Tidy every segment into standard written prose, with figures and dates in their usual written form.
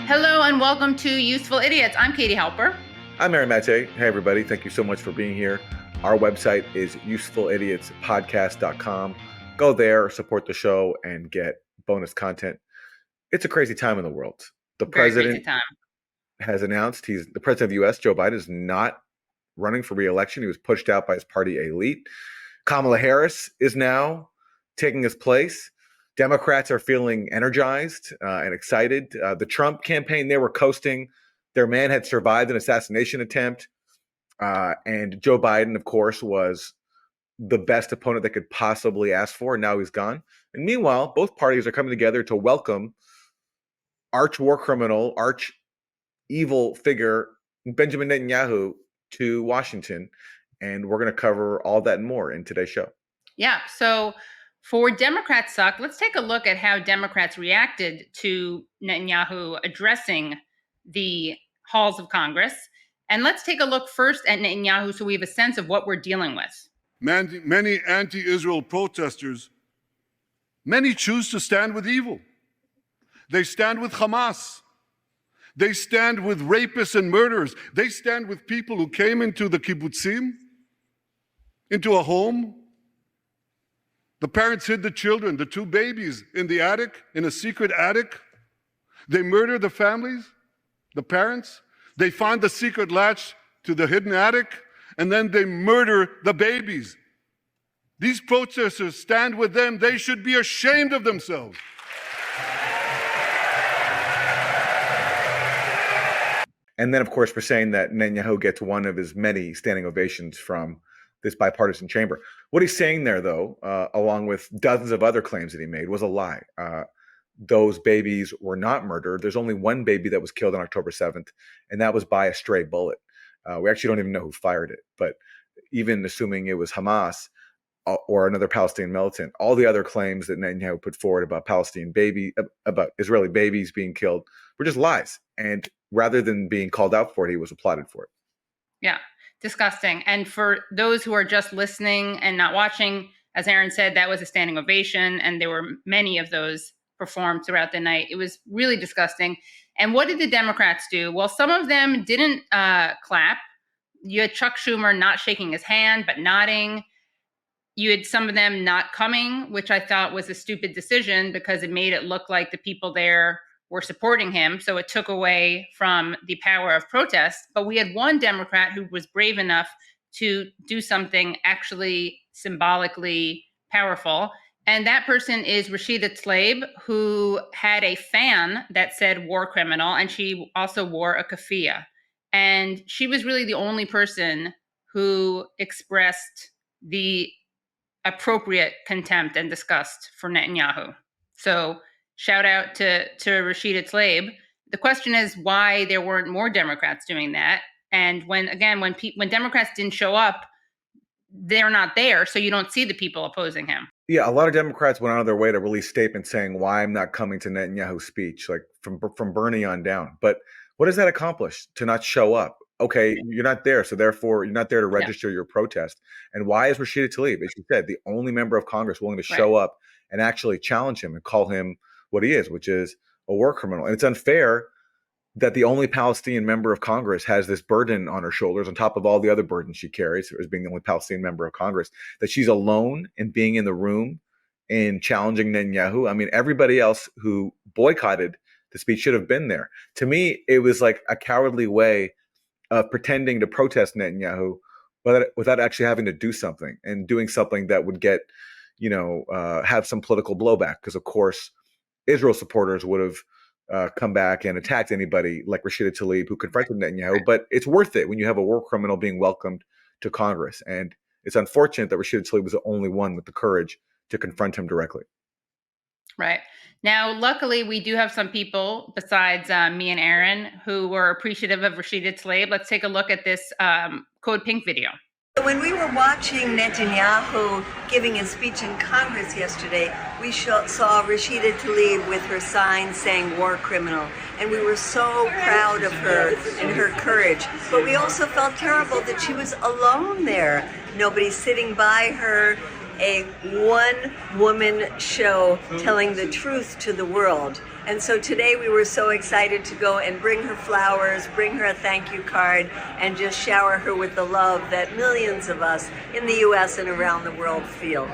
Hello and welcome to Useful Idiots. I'm Katie Halper. I'm Aaron Mate. Hey, everybody. Thank you so much for being here. Our website is usefulidiotspodcast.com. Go there, support the show, and get bonus content. It's a crazy time in the world. The president has announced the president of the U.S., Joe Biden, is not running for re-election. He was pushed out by his party elite. Kamala Harris is now taking his place. Democrats are feeling energized and excited. The Trump campaign, they were coasting. Their man had survived an assassination attempt. And Joe Biden, of course, was the best opponent they could possibly ask for. And now he's gone. And meanwhile, both parties are coming together to welcome arch war criminal, arch evil figure Benjamin Netanyahu to Washington. And we're going to cover all that and more in today's show. Yeah. So for Democrats Suck, let's take a look at how Democrats reacted to Netanyahu addressing the halls of Congress. And let's take a look first at Netanyahu so we have a sense of what we're dealing with. Many anti-Israel protesters, many choose to stand with evil. They stand with Hamas. They stand with rapists and murderers. They stand with people who came into the kibbutzim, into a home. The parents hid the children, the two babies, in the attic, in a secret attic. They murder the families, the parents. They find the secret latch to the hidden attic, and then they murder the babies. These protesters stand with them. They should be ashamed of themselves. And then, of course, we're saying that Netanyahu gets one of his many standing ovations from this bipartisan chamber. What he's saying there, though, along with dozens of other claims that he made, was a lie. Those babies were not murdered. There's only one baby that was killed on October 7th, and that was by a stray bullet. We actually don't even know who fired it. But even assuming it was Hamas or another Palestinian militant, all the other claims that Netanyahu put forward about about Israeli babies being killed were just lies. And rather than being called out for it, he was applauded for it. Yeah. Disgusting. And for those who are just listening and not watching, as Aaron said, that was a standing ovation, and there were many of those performed throughout the night. It was really disgusting. And what did the Democrats do? Well, some of them didn't clap. You had Chuck Schumer not shaking his hand, but nodding. You had some of them not coming, which I thought was a stupid decision because it made it look like the people there were supporting him. So it took away from the power of protest. But we had one Democrat who was brave enough to do something actually symbolically powerful. And that person is Rashida Tlaib, who had a fan that said war criminal, and she also wore a keffiyeh. And she was really the only person who expressed the appropriate contempt and disgust for Netanyahu. So shout out to Rashida Tlaib. The question is why there weren't more Democrats doing that. And when Democrats didn't show up, they're not there, so you don't see the people opposing him. Yeah, a lot of Democrats went out of their way to release statements saying why I'm not coming to Netanyahu's speech, like from Bernie on down. But what does that accomplish to not show up? Okay, you're not there, so therefore you're not there to register your protest. And why is Rashida Tlaib, as you said, the only member of Congress willing to show up and actually challenge him and call him what he is, which is a war criminal? And it's unfair that the only Palestinian member of Congress has this burden on her shoulders on top of all the other burdens she carries as being the only Palestinian member of Congress, that she's alone in being in the room and challenging Netanyahu. I mean, everybody else who boycotted the speech should have been there. To me, it was like a cowardly way of pretending to protest Netanyahu, but without actually having to do something and doing something that would get, have some political blowback. Because, of course, Israel supporters would have come back and attacked anybody like Rashida Tlaib who confronted Netanyahu. But it's worth it when you have a war criminal being welcomed to Congress. And it's unfortunate that Rashida Tlaib was the only one with the courage to confront him directly. Right. Now, luckily, we do have some people besides me and Aaron who were appreciative of Rashida Tlaib. Let's take a look at this Code Pink video. When we were watching Netanyahu giving his speech in Congress yesterday, we saw Rashida Tlaib with her sign saying war criminal. And we were so proud of her and her courage. But we also felt terrible that she was alone there. Nobody sitting by her. a one-woman show telling the truth to the world. And so today we were so excited to go and bring her flowers, bring her a thank you card, and just shower her with the love that millions of us in the U.S. and around the world feel.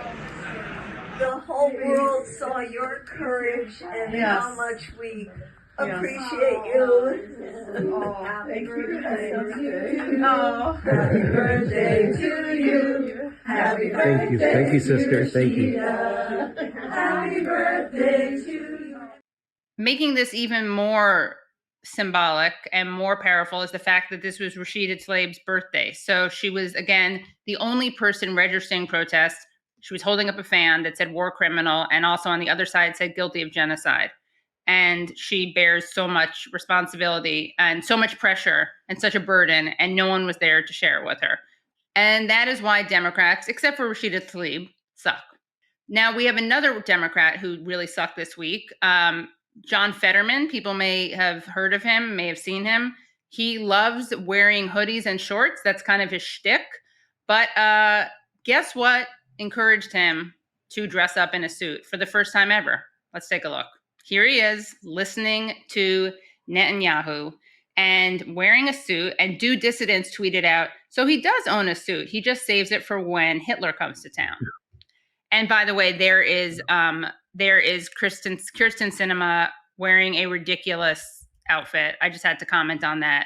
The whole world saw your courage and how much we appreciate you. Oh, happy birthday to you. Oh, happy birthday to you. Happy birthday. Thank you, sister. Thank you. Happy birthday to you. Making this even more symbolic and more powerful is the fact that this was Rashida Tlaib's birthday. So she was, again, the only person registering protests. She was holding up a fan that said war criminal, and also on the other side said guilty of genocide. And she bears so much responsibility and so much pressure and such a burden, and no one was there to share it with her. And that is why Democrats, except for Rashida Tlaib, suck. Now we have another Democrat who really sucked this week. John Fetterman, people may have heard of him, may have seen him. He loves wearing hoodies and shorts. That's kind of his shtick. But guess what encouraged him to dress up in a suit for the first time ever? Let's take a look. Here he is listening to Netanyahu and wearing a suit, and Do Dissidents tweeted out, so he does own a suit. He just saves it for when Hitler comes to town. And by the way, there is Kirsten Sinema wearing a ridiculous outfit. I just had to comment on that.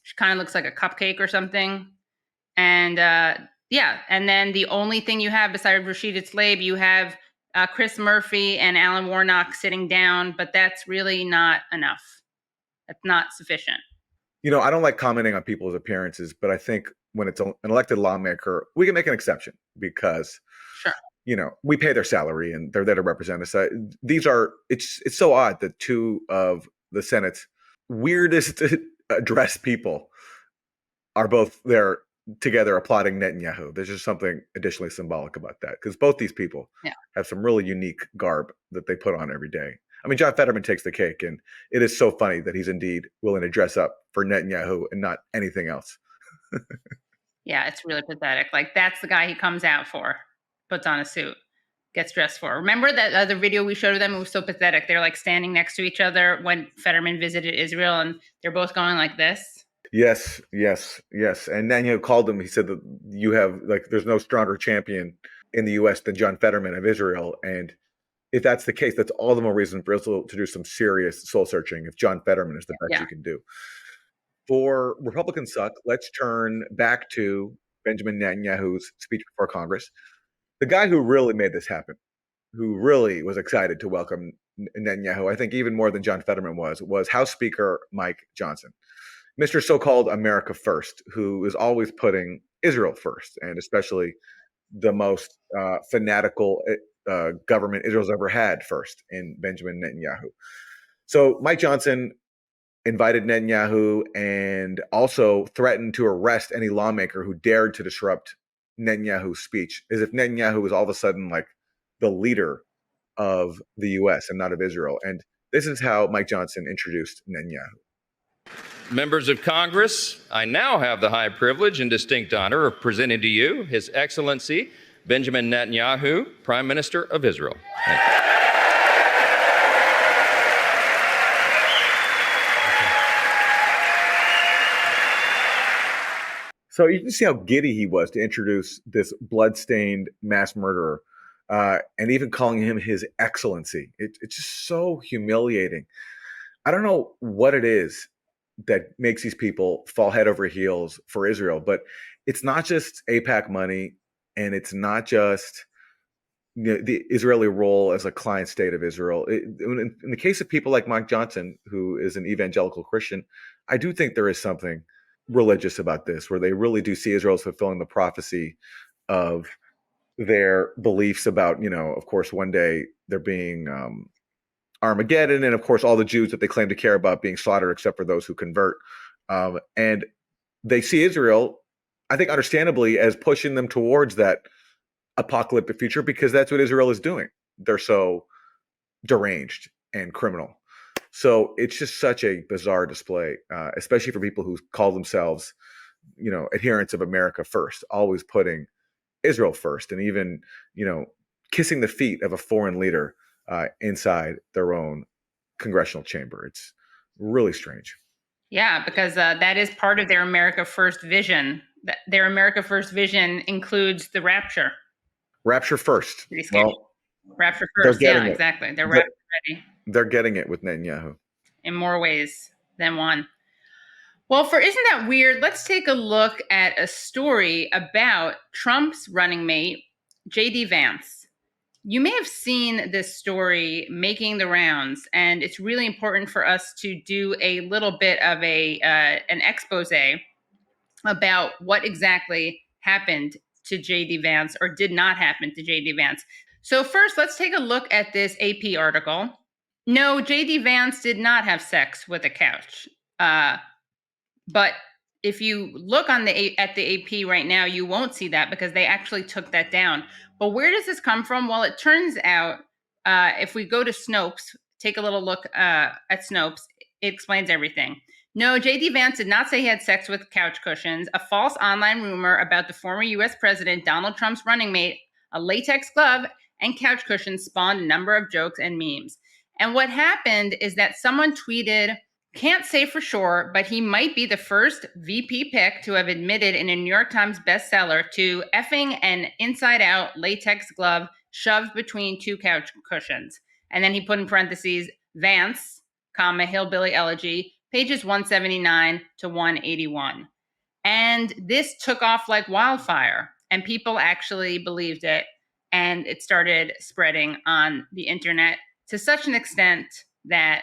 She kind of looks like a cupcake or something. And and then the only thing you have besides Rashida Tlaib, you have Chris Murphy and Alan Warnock sitting down, but that's really not enough. That's not sufficient. You know, I don't like commenting on people's appearances, but I think when it's an elected lawmaker, we can make an exception because, sure, you know, we pay their salary and they're there to represent us. It's so odd that two of the Senate's weirdest address people are both there together applauding Netanyahu. There's just something additionally symbolic about that, because both these people have some really unique garb that they put on every day. I mean, John Fetterman takes the cake, and it is so funny that he's indeed willing to dress up for Netanyahu and not anything else. Yeah, it's really pathetic. Like, that's the guy he comes out for, puts on a suit, gets dressed for. Remember that other video we showed of them? It was so pathetic. They're like standing next to each other when Fetterman visited Israel, and they're both going like this. Yes. And Netanyahu called him. He said that you have, like, there's no stronger champion in the U.S. than John Fetterman of Israel. And if that's the case, that's all the more reason for Israel to do some serious soul searching if John Fetterman is the best you can do. For Republicans suck, let's turn back to Benjamin Netanyahu's speech before Congress. The guy who really made this happen, who really was excited to welcome Netanyahu, I think even more than John Fetterman was House Speaker Mike Johnson. Mr. So-called America First, who is always putting Israel first, and especially the most fanatical government Israel's ever had first in Benjamin Netanyahu. So Mike Johnson invited Netanyahu and also threatened to arrest any lawmaker who dared to disrupt Netanyahu's speech, as if Netanyahu was all of a sudden like the leader of the U.S. and not of Israel. And this is how Mike Johnson introduced Netanyahu. Members of Congress, I now have the high privilege and distinct honor of presenting to you His Excellency Benjamin Netanyahu, Prime Minister of Israel. Thank you. So you can see how giddy he was to introduce this bloodstained mass murderer, and even calling him His Excellency. It's just so humiliating. I don't know what it is that makes these people fall head over heels for Israel, but it's not just AIPAC money, and it's not just the Israeli role as a client state of Israel. In the case of people like Mike Johnson, who is an evangelical Christian, I do think there is something religious about this, where they really do see Israel as fulfilling the prophecy of their beliefs about, of course, one day there being Armageddon, and of course all the Jews that they claim to care about being slaughtered except for those who convert. And they see Israel, I think understandably, as pushing them towards that apocalyptic future, because that's what Israel is doing. They're so deranged and criminal. So it's just such a bizarre display, especially for people who call themselves, adherents of America First, always putting Israel first, and even, kissing the feet of a foreign leader inside their own congressional chamber. It's really strange. Yeah, because that is part of their America First vision. Their America First vision includes the rapture. Rapture first. Pretty scary. Well, rapture they're first. Yeah, getting it. exactly. They're rapture ready They're getting it with Netanyahu. in more ways than one. Well, for Isn't That Weird, let's take a look at a story about Trump's running mate, J.D. Vance. You may have seen this story making the rounds, and it's really important for us to do a little bit of an expose about what exactly happened to J.D. Vance or did not happen to J.D. Vance. So first, let's take a look at this AP article. No, J.D. Vance did not have sex with a couch. But if you look at the AP right now, you won't see that because they actually took that down. But where does this come from? Well, it turns out if we go to Snopes, take a little look at Snopes, it explains everything. No, J.D. Vance did not say he had sex with couch cushions. A false online rumor about the former U.S. President Donald Trump's running mate, a latex glove, and couch cushions spawned a number of jokes and memes. And what happened is that someone tweeted, "Can't say for sure, but he might be the first VP pick to have admitted in a New York Times bestseller to effing an inside-out latex glove shoved between two couch cushions." And then he put in parentheses, Vance, comma, Hillbilly Elegy, pages 179 to 181. And this took off like wildfire, and people actually believed it, and it started spreading on the internet to such an extent that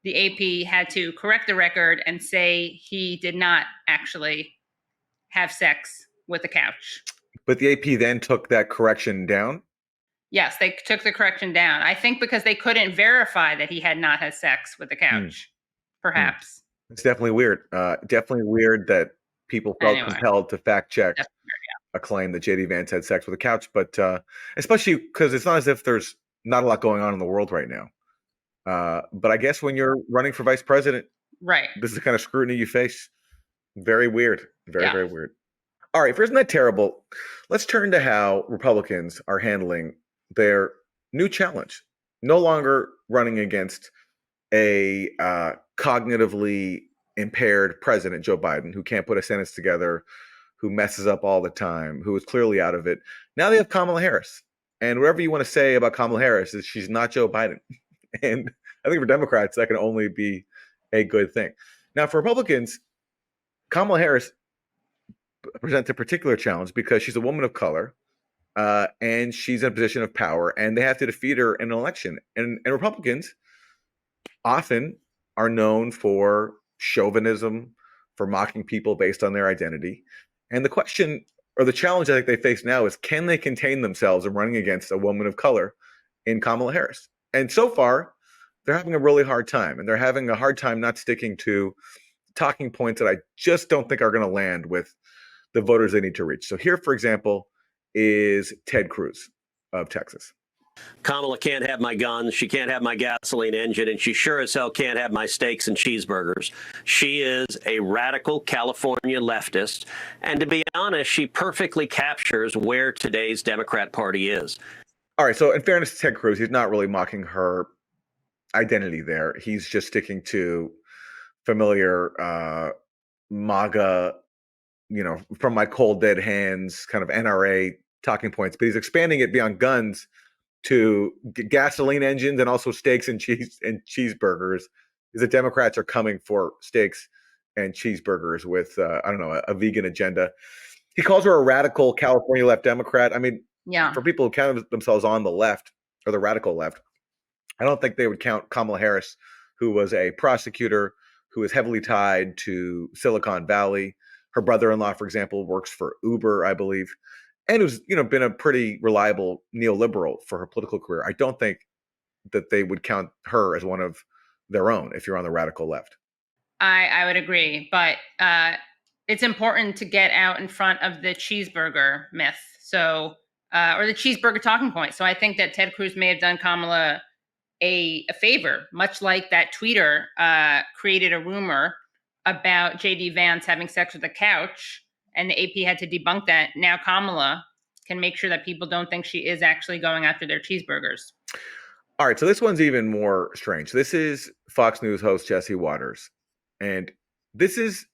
the AP had to correct the record and say he did not actually have sex with a couch. But the AP then took that correction down? Yes, they took the correction down. I think because they couldn't verify that he had not had sex with a couch, perhaps. It's definitely weird. Definitely weird that people felt compelled to fact check a claim that J.D. Vance had sex with a couch, but especially because it's not as if there's not a lot going on in the world right now. But I guess when you're running for vice president, right, this is the kind of scrutiny you face. Very weird. Very weird. All right, if isn't that terrible, let's turn to how Republicans are handling their new challenge. No longer running against a cognitively impaired president, Joe Biden, who can't put a sentence together, who messes up all the time, who is clearly out of it. Now they have Kamala Harris. And whatever you want to say about Kamala Harris is she's not Joe Biden. And I think for Democrats, that can only be a good thing. Now, for Republicans, Kamala Harris presents a particular challenge because she's a woman of color and she's in a position of power, and they have to defeat her in an election. And Republicans often are known for chauvinism, for mocking people based on their identity. And the question or the challenge I think they face now is, can they contain themselves in running against a woman of color in Kamala Harris? And so far, they're having a really hard time, and they're having a hard time not sticking to talking points that I just don't think are going to land with the voters they need to reach. So here, for example, is Ted Cruz of Texas. Kamala can't have my guns, she can't have my gasoline engine, and she sure as hell can't have my steaks and cheeseburgers. She is a radical California leftist, and to be honest, she perfectly captures where today's Democrat Party is. All right, so in fairness to Ted Cruz, he's not really mocking her identity there. He's just sticking to familiar MAGA, from my cold dead hands kind of NRA talking points, but he's expanding it beyond guns to gasoline engines and also steaks and cheeseburgers. Is that Democrats are coming for steaks and cheeseburgers with a vegan agenda. He calls her a radical California left Democrat. I mean, for people who count themselves on the left or the radical left, I don't think they would count Kamala Harris, who was a prosecutor, who is heavily tied to Silicon Valley. Her brother-in-law, for example, works for Uber, I believe, and who's been a pretty reliable neoliberal for her political career. I don't think that they would count her as one of their own if you're on the radical left. I would agree, but it's important to get out in front of the cheeseburger myth, or the cheeseburger talking point. So I think that Ted Cruz may have done Kamala a favor, much like that tweeter created a rumor about J.D. Vance having sex with a couch, and the AP had to debunk that. Now Kamala can make sure that people don't think she is actually going after their cheeseburgers. All right, so this one's even more strange. This is Fox News host Jesse Waters, and this is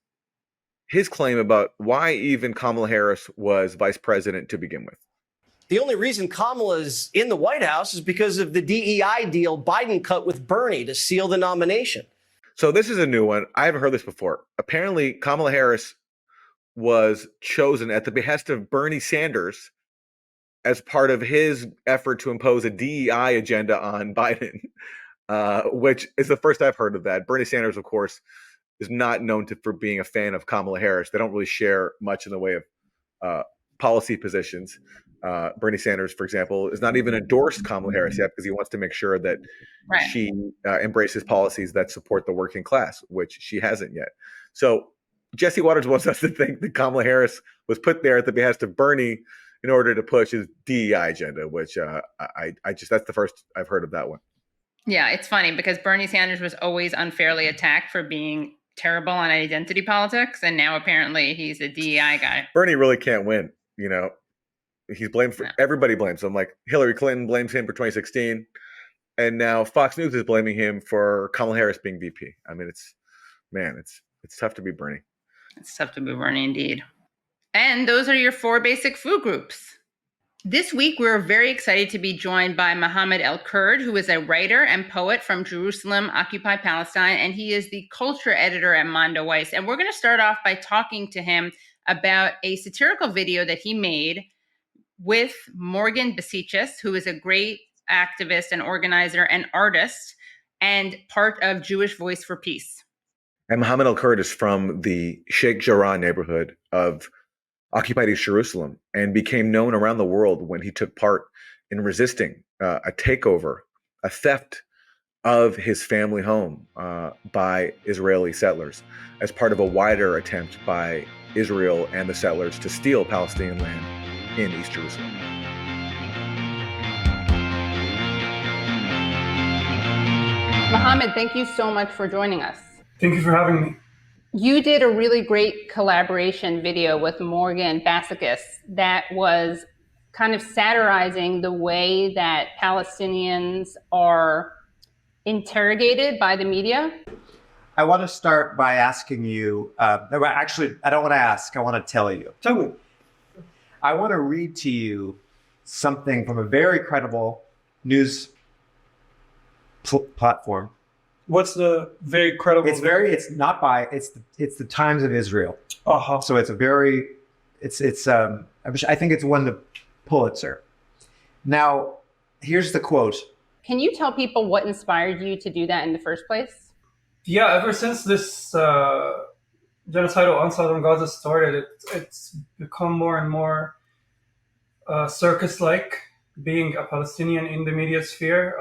his claim about why even Kamala Harris was vice president to begin with. The only reason Kamala's in the White House is because of the DEI deal Biden cut with Bernie to seal the nomination. So this is a new one. I haven't heard this before. Apparently, Kamala Harris was chosen at the behest of Bernie Sanders as part of his effort to impose a DEI agenda on Biden, which is the first I've heard of that. Bernie Sanders, of course, is not known for being a fan of Kamala Harris. They don't really share much in the way of policy positions. Bernie Sanders, for example, is not even endorsed Kamala Harris yet because he wants to make sure that she embraces policies that support the working class, which she hasn't yet. So Jesse Waters wants us to think that Kamala Harris was put there at the behest of Bernie in order to push his DEI agenda, which that's the first I've heard of that one. Yeah, it's funny because Bernie Sanders was always unfairly attacked for being terrible on identity politics, and now apparently he's a DEI guy. Bernie really can't win, you know. He's blamed for everybody blames him. Like Hillary Clinton blames him for 2016, and now Fox News is blaming him for Kamala Harris being VP. I mean, it's tough to be Bernie. It's tough to be Bernie indeed. And those are your 4 basic food groups. This week, we're very excited to be joined by Mohammed el-Kurd, who is a writer and poet from Jerusalem, occupied Palestine, and he is the culture editor at Mondo Weiss. And we're going to start off by talking to him about a satirical video that he made with Morgan Basichis, who is a great activist and organizer and artist and part of Jewish Voice for Peace. And Mohammed el-Kurd is from the Sheikh Jarrah neighborhood of occupied East Jerusalem and became known around the world when he took part in resisting a takeover, a theft of his family home by Israeli settlers as part of a wider attempt by Israel and the settlers to steal Palestinian land in East Jerusalem. Mohammed, thank you so much for joining us. Thank you for having me. You did a really great collaboration video with Morgan Basichis that was kind of satirizing the way that Palestinians are interrogated by the media. I want to start by asking you, actually, I don't want to ask, I want to tell you. Tell me. I want to read to you something from a very credible news platform. What's the very credible? It's the Times of Israel. Uh-huh. So it's I think it's won the Pulitzer. Now, here's the quote. Can you tell people what inspired you to do that in the first place? Yeah, ever since this genocidal onslaught on Gaza started, it's become more and more circus-like, being a Palestinian in the media sphere.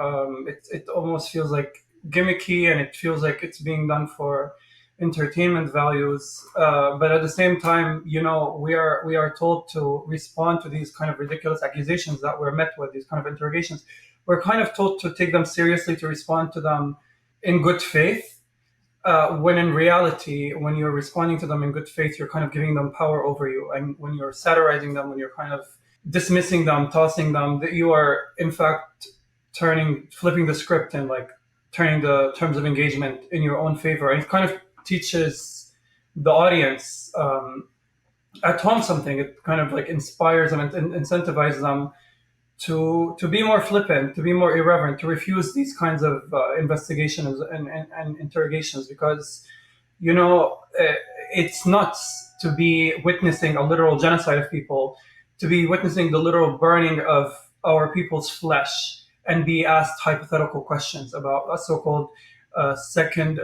It almost feels like gimmicky, and it feels like it's being done for entertainment values. But at the same time, you know, we are told to respond to these kind of ridiculous accusations that we're met with, these kind of interrogations. We're kind of told to take them seriously, to respond to them in good faith. When in reality, when you're responding to them in good faith, you're kind of giving them power over you. And when you're satirizing them, when you're kind of dismissing them, tossing them, that you are in fact flipping the script and like turning the terms of engagement in your own favor. And it kind of teaches the audience at home something. It kind of like inspires them and incentivizes them to be more flippant, to be more irreverent, to refuse these kinds of investigations and interrogations, because, you know, it's nuts to be witnessing a literal genocide of people, to be witnessing the literal burning of our people's flesh, and be asked hypothetical questions about a so-called second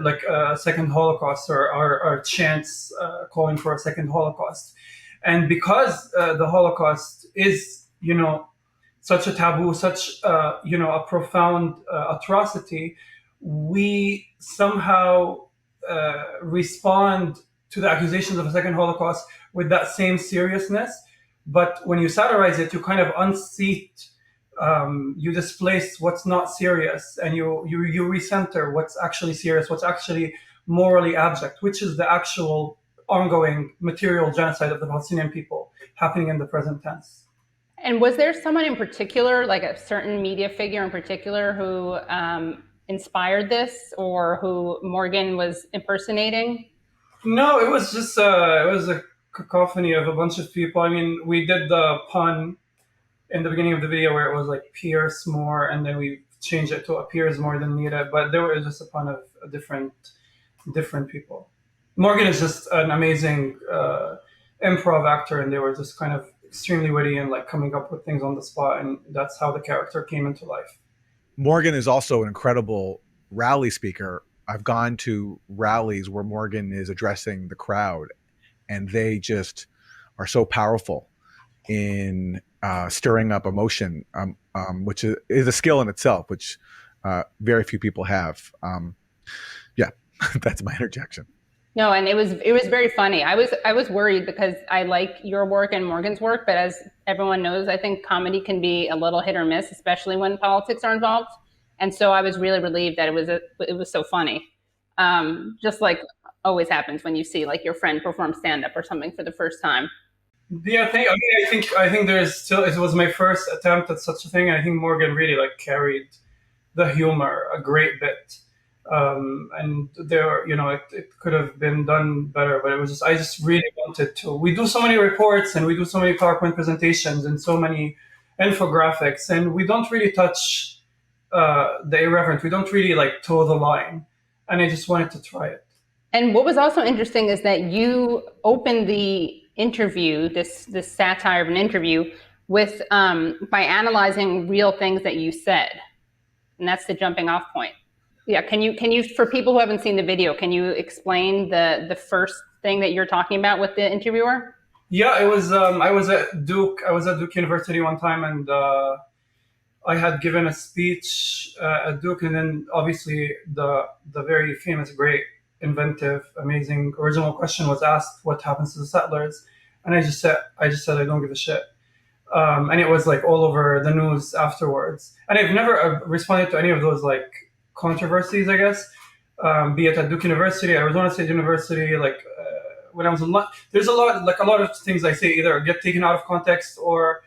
Holocaust, or chants calling for a second Holocaust. And because the Holocaust is, you know, such a taboo, such a profound atrocity, we somehow respond to the accusations of a second Holocaust with that same seriousness. But when you satirize it, you kind of unseat. You displace what's not serious, and you recenter what's actually serious, what's actually morally abject, which is the actual ongoing material genocide of the Palestinian people happening in the present tense. And was there someone in particular, like a certain media figure in particular, who inspired this, or who Morgan was impersonating? No, it was just it was a cacophony of a bunch of people. I mean, we did the pun in the beginning of the video where it was like Pierce more, and then we changed it to appears more than needed. But there was just a pun of different people. Morgan is just an amazing improv actor, and they were just kind of extremely witty and like coming up with things on the spot, and that's how the character came into life. Morgan is also an incredible rally speaker. I've gone to rallies where Morgan is addressing the crowd, and they just are so powerful in stirring up emotion, which is a skill in itself, which very few people have. Yeah, that's my interjection. No, and it was very funny. I was worried because I like your work and Morgan's work, but as everyone knows, I think comedy can be a little hit or miss, especially when politics are involved. And so I was really relieved that it was so funny. Just like always happens when you see like your friend perform stand up or something for the first time. Yeah, I think there's still, it was my first attempt at such a thing. I think Morgan really like carried the humor a great bit. And there, it could have been done better, but it was just, I just really wanted to. We do so many reports and we do so many PowerPoint presentations and so many infographics, and we don't really touch the irreverent. We don't really like toe the line. And I just wanted to try it. And what was also interesting is that you opened the interview, this satire of an interview, with by analyzing real things that you said, and that's the jumping off point. Yeah, can you for people who haven't seen the video, can you explain the first thing that you're talking about with the interviewer? Yeah, it was I was at Duke University one time, and I had given a speech at Duke, and then obviously the very famous, great, inventive, amazing original question was asked: what happens to the settlers? And I just said I don't give a shit. And it was like all over the news afterwards. And I've never responded to any of those like controversies, I guess, be it at Duke University, Arizona State University, like when I was there's a lot of things I say either get taken out of context or,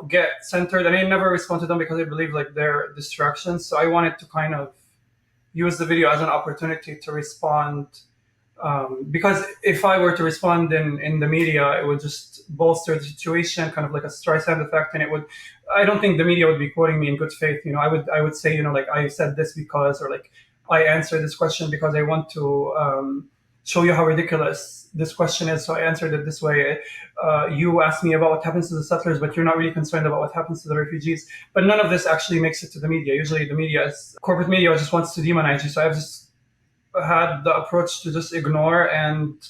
get centered. And I never respond to them because I believe like they're distractions. So I wanted to kind of use the video as an opportunity to respond. Because if I were to respond in the media, it would just bolster the situation, kind of like a Streisand effect, and I don't think the media would be quoting me in good faith. I would say, like I said this because, or like I answered this question because I want to show you how ridiculous this question is. So I answered it this way. You asked me about what happens to the settlers, but you're not really concerned about what happens to the refugees. But none of this actually makes it to the media. Usually the corporate media just wants to demonize you. So I've just had the approach to just ignore, and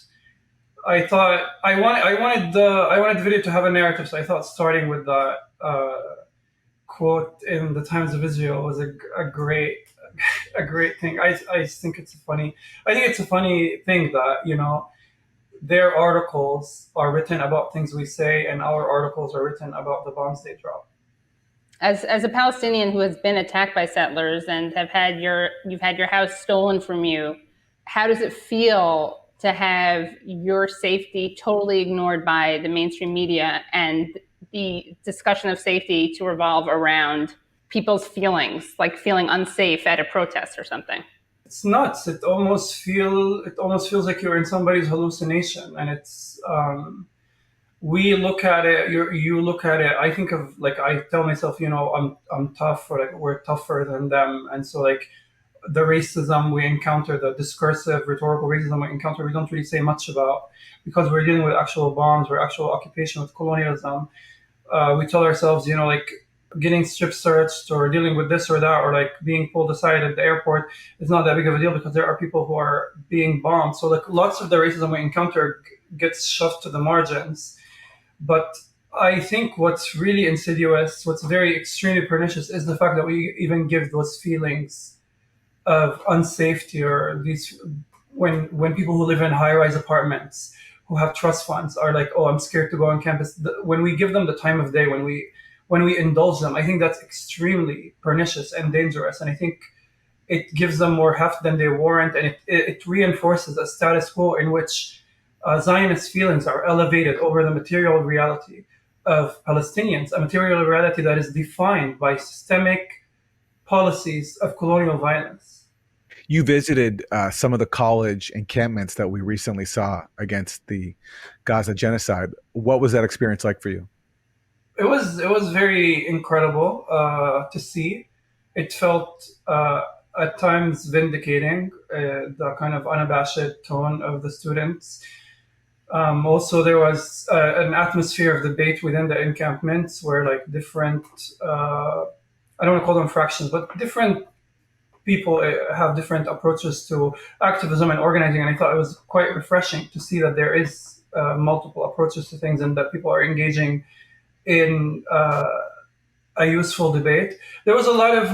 I thought I wanted the video to have a narrative. So I thought starting with the quote in the Times of Israel was a great thing. I think it's a funny thing that their articles are written about things we say, and our articles are written about the bombs they drop. As a Palestinian who has been attacked by settlers and you've had your house stolen from you, how does it feel to have your safety totally ignored by the mainstream media and the discussion of safety to revolve around people's feelings, like feeling unsafe at a protest or something? It's nuts. It almost feels like you're in somebody's hallucination, and it's. We look at it. You look at it. I think of like I tell myself, I'm tough, or like we're tougher than them, and so like the racism we encounter, the discursive, rhetorical racism we encounter, we don't really say much about because we're dealing with actual bombs or actual occupation with colonialism. We tell ourselves, like getting strip searched or dealing with this or that or like being pulled aside at the airport is not that big of a deal because there are people who are being bombed. So like lots of the racism we encounter gets shoved to the margins. But I think what's really insidious, what's very extremely pernicious, is the fact that we even give those feelings of unsafety or these when people who live in high-rise apartments who have trust funds are like, oh, I'm scared to go on campus. When we give them the time of day, when we indulge them, I think that's extremely pernicious and dangerous. And I think it gives them more heft than they warrant, and it reinforces a status quo in which Zionist feelings are elevated over the material reality. of Palestinians, a material reality that is defined by systemic policies of colonial violence. You visited some of the college encampments that we recently saw against the Gaza genocide. What was that experience like for you? It was very incredible to see. It felt at times vindicating, the kind of unabashed tone of the students. Also, there was an atmosphere of debate within the encampments where like different, I don't want to call them fractions, but different people have different approaches to activism and organizing. And I thought it was quite refreshing to see that there is multiple approaches to things and that people are engaging in a useful debate. There was a lot of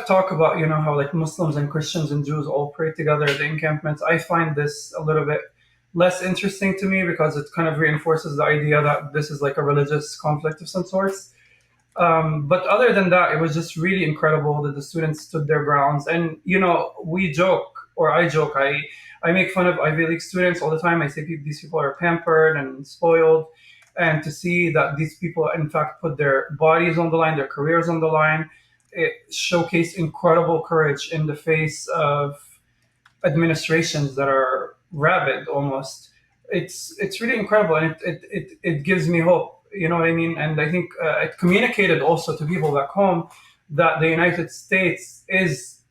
talk about, you know, how like Muslims and Christians and Jews all pray together at the encampments. I find this a little bit less interesting to me because it kind of reinforces the idea that this is like a religious conflict of some sorts. But other than that, it was just really incredible that the students stood their grounds. And, you know, we joke, or I joke, I make fun of Ivy League students all the time. I say these people are pampered and spoiled. And to see that these people, in fact, put their bodies on the line, their careers on the line, it showcased incredible courage in the face of administrations that are rabid almost. It's really incredible, and it gives me hope. You know what I mean? And I think it communicated also to people back home that the United States is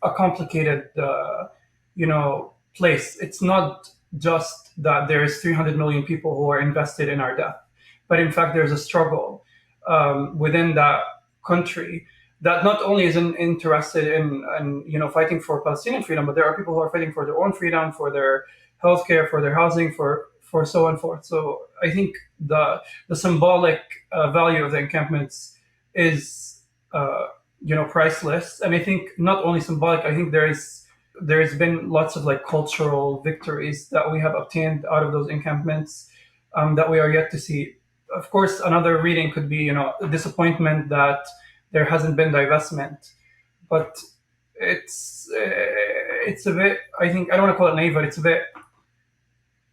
a complicated, place. It's not just that there's 300 million people who are invested in our death, but in fact, there's a struggle within that country that not only is interested in fighting for Palestinian freedom, but there are people who are fighting for their own freedom, for their healthcare, for their housing, for so on and forth. So I think the symbolic value of the encampments is priceless. And I think not only symbolic, I think there's been lots of like cultural victories that we have obtained out of those encampments that we are yet to see. Of course, another reading could be, disappointment that there hasn't been divestment, but it's a bit. I think I don't want to call it naive, but it's a bit.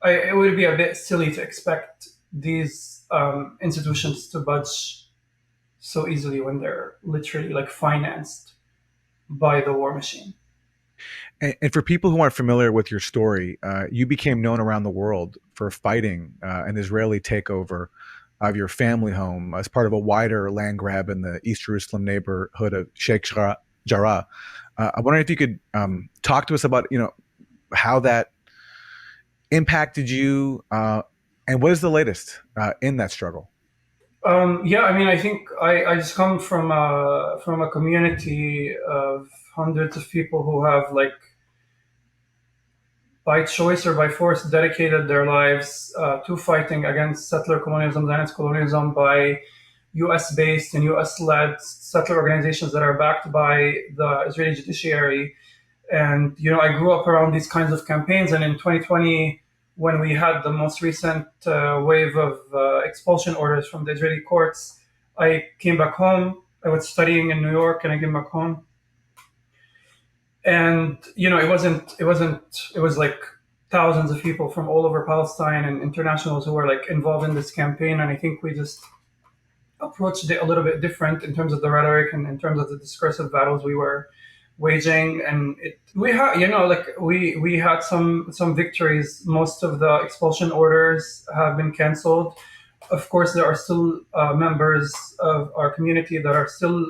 It would be a bit silly to expect these institutions to budge so easily when they're literally like financed by the war machine. And for people who aren't familiar with your story, you became known around the world for fighting an Israeli takeover of your family home as part of a wider land grab in the East Jerusalem neighborhood of Sheikh Jarrah. I'm wondering if you could talk to us about, how that impacted you, and what is the latest in that struggle? I think I just come from a community of hundreds of people who have, like, by choice or by force, dedicated their lives to fighting against settler colonialism, Zionist colonialism, by U.S.-based and U.S.-led settler organizations that are backed by the Israeli judiciary. And, I grew up around these kinds of campaigns. And in 2020, when we had the most recent wave of expulsion orders from the Israeli courts, I came back home. I was studying in New York, and I came back home. And, it was like thousands of people from all over Palestine and internationals who were like involved in this campaign. And I think we just approached it a little bit different in terms of the rhetoric and in terms of the discursive battles we were waging. And we had some victories. Most of the expulsion orders have been canceled. Of course, there are still members of our community that are still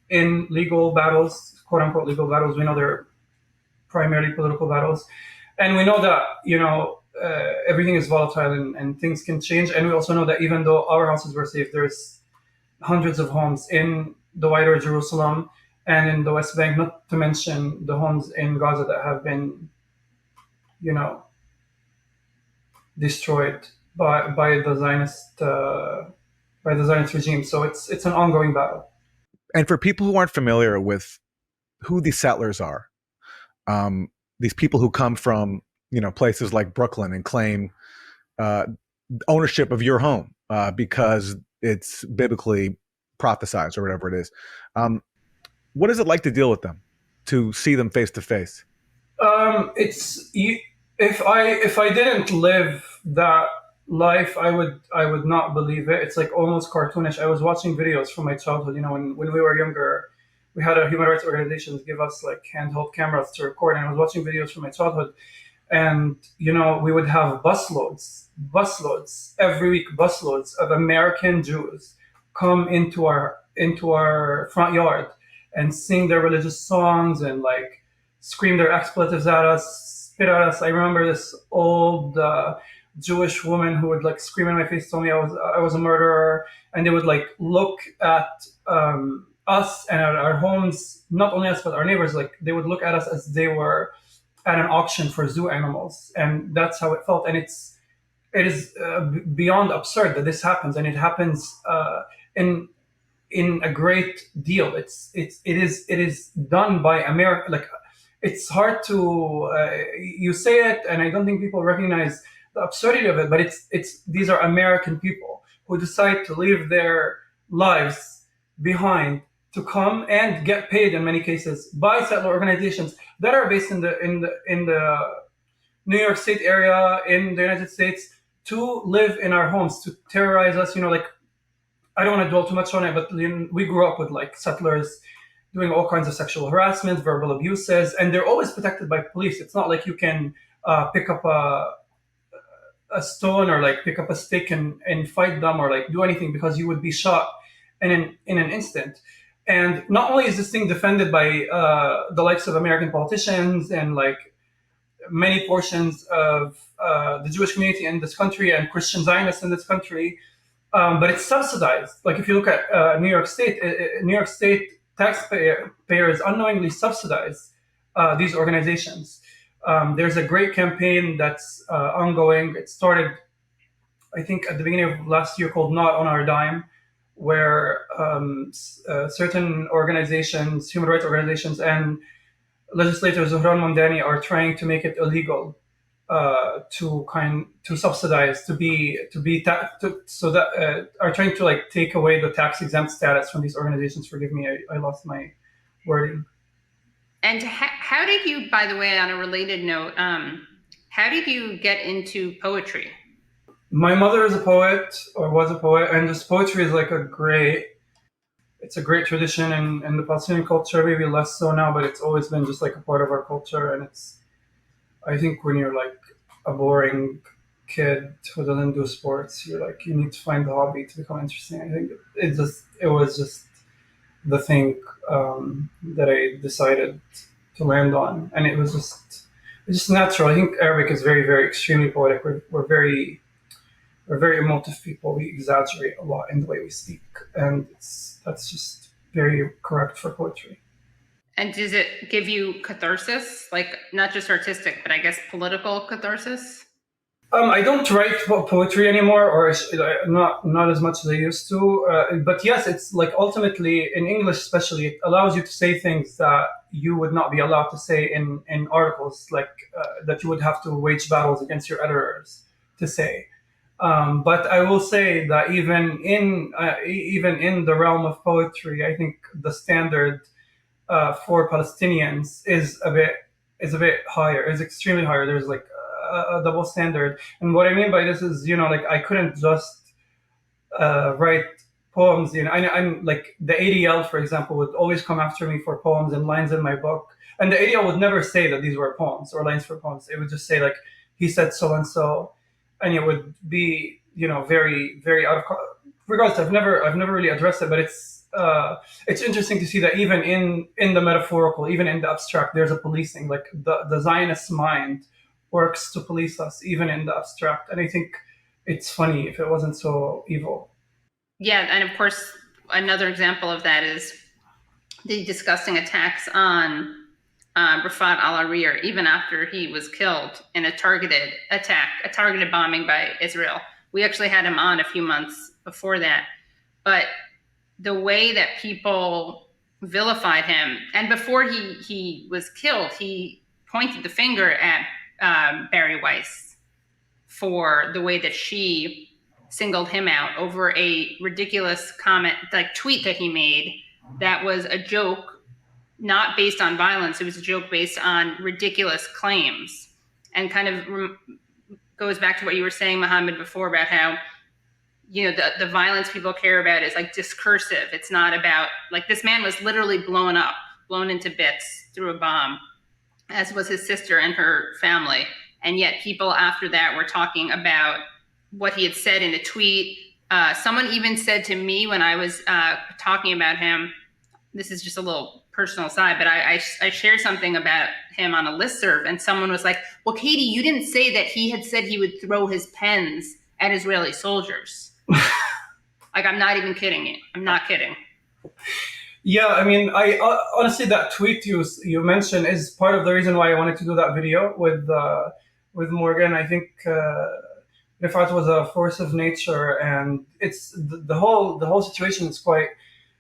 in legal battles, quote unquote legal battles. We know they're primarily political battles. And we know that, everything is volatile and things can change. And we also know that even though our houses were safe, there's hundreds of homes in the wider Jerusalem and in the West Bank, not to mention the homes in Gaza that have been, destroyed by the Zionist regime. So it's an ongoing battle. And for people who aren't familiar with who these settlers are, these people who come from, places like Brooklyn and claim ownership of your home because it's biblically prophesized or whatever it is. What is it like to deal with them, to see them face to face? If I didn't live that life, I would not believe it. It's like almost cartoonish. I was watching videos from my childhood. When we were younger, we had a human rights organizations give us like handheld cameras to record, and I was watching videos from my childhood. And we would have busloads every week, busloads of American Jews come into our front yard and sing their religious songs and like scream their expletives at us, spit at us. I remember this old Jewish woman who would like scream in my face, told me I was a murderer, and they would like look at us and at our homes, not only us but our neighbors. Like they would look at us as they were at an auction for zoo animals, and that's how it felt. And it is beyond absurd that this happens, and it happens in a great deal. It is done by America. Like it's hard to you say it, and I don't think people recognize the absurdity of it. But these are American people who decide to leave their lives behind to come and get paid in many cases by settler organizations that are based in the New York State area in the United States to live in our homes, to terrorize us. Like I don't want to dwell too much on it, but we grew up with like settlers doing all kinds of sexual harassment, verbal abuses, and they're always protected by police. It's not like you can pick up a stone or like pick up a stick and fight them or like do anything, because you would be shot in an instant. And not only is this thing defended by the likes of American politicians and like many portions of the Jewish community in this country and Christian Zionists in this country, but it's subsidized. Like if you look at New York State taxpayers unknowingly subsidize these organizations. There's a great campaign that's ongoing. It started, I think, at the beginning of last year, called Not on Our Dime, where certain organizations, human rights organizations, and legislators Zohran Mamdani are trying to make it illegal to subsidize, are trying to like take away the tax exempt status from these organizations. Forgive me, I lost my wording. And how did you, by the way, on a related note, how did you get into poetry? My mother is a poet, or was a poet, and just poetry is like it's a great tradition in the Palestinian culture, maybe less so now, but it's always been just like a part of our culture. And I think when you're like a boring kid who doesn't do sports, you need to find the hobby to become interesting. I think it was just the thing that I decided to land on, and it's just natural. I think Arabic is very, very extremely poetic. We're very emotive people. We exaggerate a lot in the way we speak, and that's just very correct for poetry. And does it give you catharsis, like not just artistic, but I guess political catharsis? I don't write poetry anymore, or not as much as I used to. But yes, it's like ultimately in English, especially, it allows you to say things that you would not be allowed to say in articles, like that you would have to wage battles against your editors to say. But I will say that even in the realm of poetry, I think the standard for Palestinians is a bit higher, is extremely higher. There's like a double standard. And what I mean by this is, like I couldn't just write poems. I'm like the ADL, for example, would always come after me for poems and lines in my book. And the ADL would never say that these were poems or lines for poems. It would just say like, he said so and so. And it would be, very, very out of regardless. I've never really addressed it, but it's interesting to see that even in the metaphorical, even in the abstract, there's a policing. Like the Zionist mind works to police us, even in the abstract. And I think it's funny if it wasn't so evil. Yeah, and of course, another example of that is the disgusting attacks on Rafat al-Arir, even after he was killed in a targeted bombing by Israel. We actually had him on a few months before that. But the way that people vilified him, and before he was killed, he pointed the finger at Barry Weiss for the way that she singled him out over a ridiculous comment, like tweet that he made that was a joke, not based on violence. It was a joke based on ridiculous claims, and kind of goes back to what you were saying, Mohammed, before about how, you know, the violence people care about is like discursive. It's not about, like, this man was literally blown up, blown into bits through a bomb, as was his sister and her family. And yet people after that were talking about what he had said in a tweet. Someone even said to me when I was talking about him, this is just a little personal side, but I shared something about him on a listserv, and someone was like, well, Katie, you didn't say that he had said he would throw his pens at Israeli soldiers. Like, I'm not even kidding you. I'm not kidding. Yeah, I mean, I honestly, that tweet you mentioned is part of the reason why I wanted to do that video with Morgan. I think Rifat was a force of nature, and it's the whole situation is quite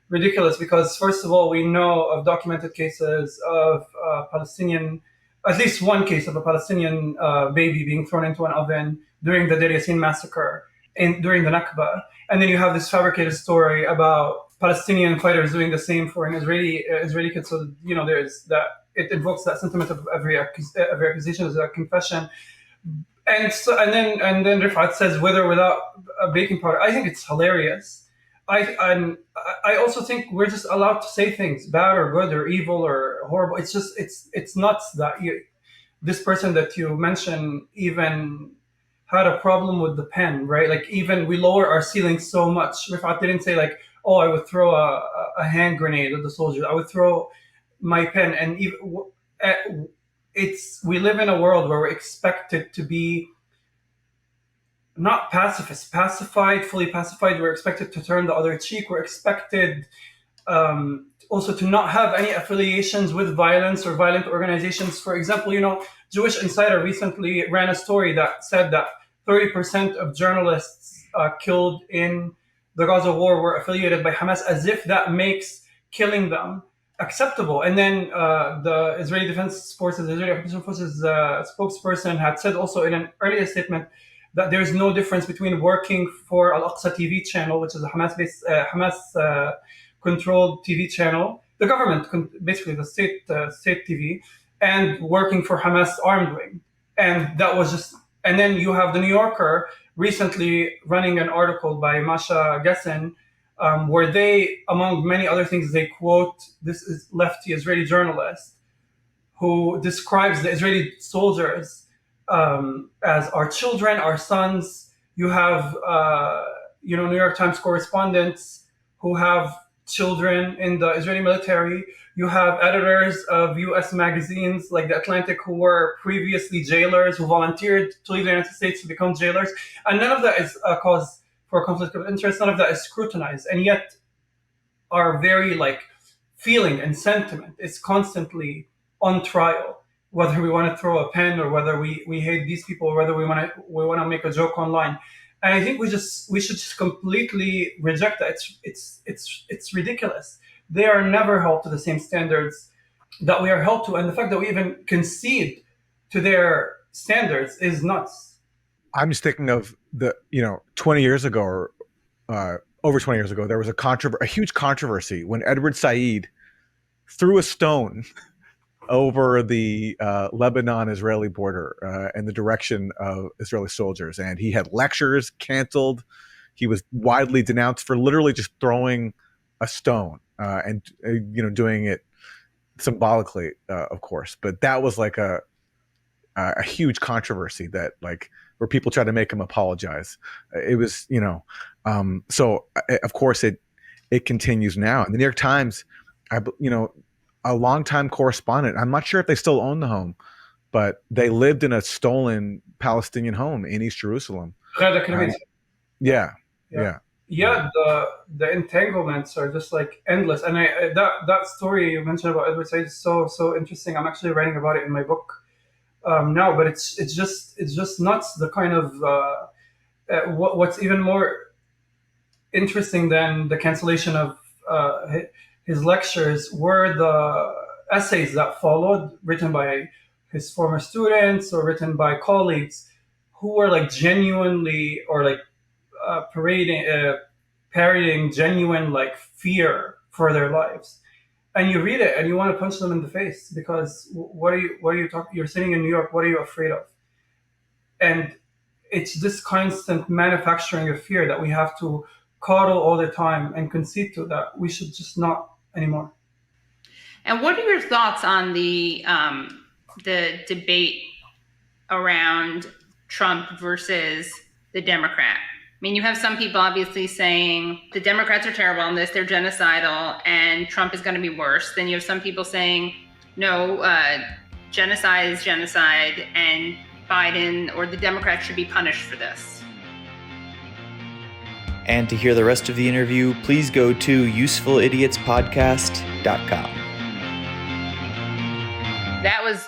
ridiculous because, first of all, we know of documented cases of Palestinian, at least one case of a Palestinian baby being thrown into an oven during the Deir Yassin massacre during the Nakba. And then you have this fabricated story about Palestinian fighters doing the same for an Israeli kid. So, you know, there's that, it invokes that sentiment of every accusation as a confession. And then Rifat says, with or without a baking powder. I think it's hilarious. I also think we're just allowed to say things, bad or good or evil or horrible. It's just, it's nuts that this person that you mentioned even had a problem with the pen, right? Like, even we lower our ceiling so much. Rifat didn't say like, oh, I would throw a hand grenade at the soldiers. I would throw my pen. And even, we live in a world where we're expected to be not pacifist, fully pacified. We're expected to turn the other cheek. We're expected also to not have any affiliations with violence or violent organizations. For example, you know, Jewish Insider recently ran a story that said that 30% of journalists killed in the Gaza war were affiliated by Hamas, as if that makes killing them acceptable. And then the Israeli Defense Forces, the Israeli Occupation Forces spokesperson had said also in an earlier statement that there's no difference between working for Al-Aqsa TV channel, which is a Hamas-based, Hamas-controlled TV channel, the government, basically the state TV, and working for Hamas armed wing. And that was just, and then you have the New Yorker recently running an article by Masha Gessen, where they, among many other things, they quote this is lefty Israeli journalist who describes the Israeli soldiers as our children, our sons. You have, New York Times correspondents who have children in the Israeli military. You have editors of U.S. magazines like The Atlantic who were previously jailers, who volunteered to leave the United States to become jailers. And none of that is a cause for conflict of interest. None of that is scrutinized. And yet our very feeling and sentiment is constantly on trial, whether we want to throw a pen or whether we hate these people or whether we want to make a joke online. And I think we should just completely reject that. It's ridiculous. They are never held to the same standards that we are held to, and the fact that we even concede to their standards is nuts. I'm just thinking of 20 years ago or over 20 years ago, there was a huge controversy when Edward Said threw a stone over the Lebanon-Israeli border in the direction of Israeli soldiers. And he had lectures canceled. He was widely denounced for literally just throwing a stone and doing it symbolically, of course. But that was like a huge controversy that where people tried to make him apologize. It was, so of course it continues now. And the New York Times, a longtime correspondent, I'm not sure if they still own the home, but they lived in a stolen Palestinian home in East Jerusalem. Yeah. The entanglements are just endless. And that story you mentioned about Edward Said is so interesting. I'm actually writing about it in my book now, but it's just nuts. The kind of what's even more interesting than the cancellation of his lectures were the essays that followed, written by his former students or written by colleagues who were genuinely or parodying genuine fear for their lives. And you read it and you want to punch them in the face because what are you talking? You're sitting in New York. What are you afraid of? And it's this constant manufacturing of fear that we have to coddle all the time and concede to, that we should just not anymore. And what are your thoughts on the debate around Trump versus the Democrat? I mean, you have some people obviously saying the Democrats are terrible on this, they're genocidal, and Trump is going to be worse. Then you have some people saying, no, genocide is genocide, and Biden or the Democrats should be punished for this. And to hear the rest of the interview, please go to usefulidiotspodcast.com. That was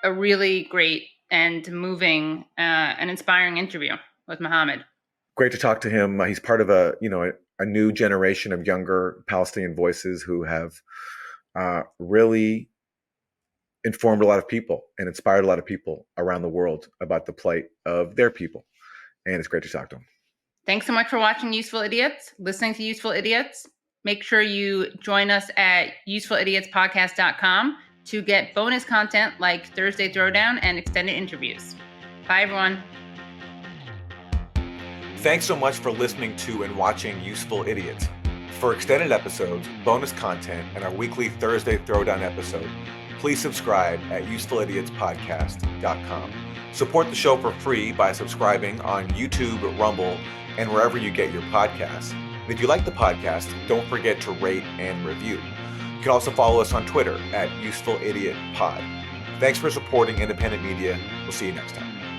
a really great and moving and inspiring interview with Mohammed. Great to talk to him. He's part of a new generation of younger Palestinian voices who have really informed a lot of people and inspired a lot of people around the world about the plight of their people. And it's great to talk to him. Thanks so much for watching Useful Idiots, listening to Useful Idiots. Make sure you join us at usefulidiotspodcast.com to get bonus content like Thursday Throwdown and extended interviews. Bye, everyone. Thanks so much for listening to and watching Useful Idiots. For extended episodes, bonus content, and our weekly Thursday Throwdown episode, please subscribe at usefulidiotspodcast.com. Support the show for free by subscribing on YouTube, Rumble, and wherever you get your podcasts. And if you like the podcast, don't forget to rate and review. You can also follow us on Twitter at UsefulIdiotPod. Thanks for supporting independent media. We'll see you next time.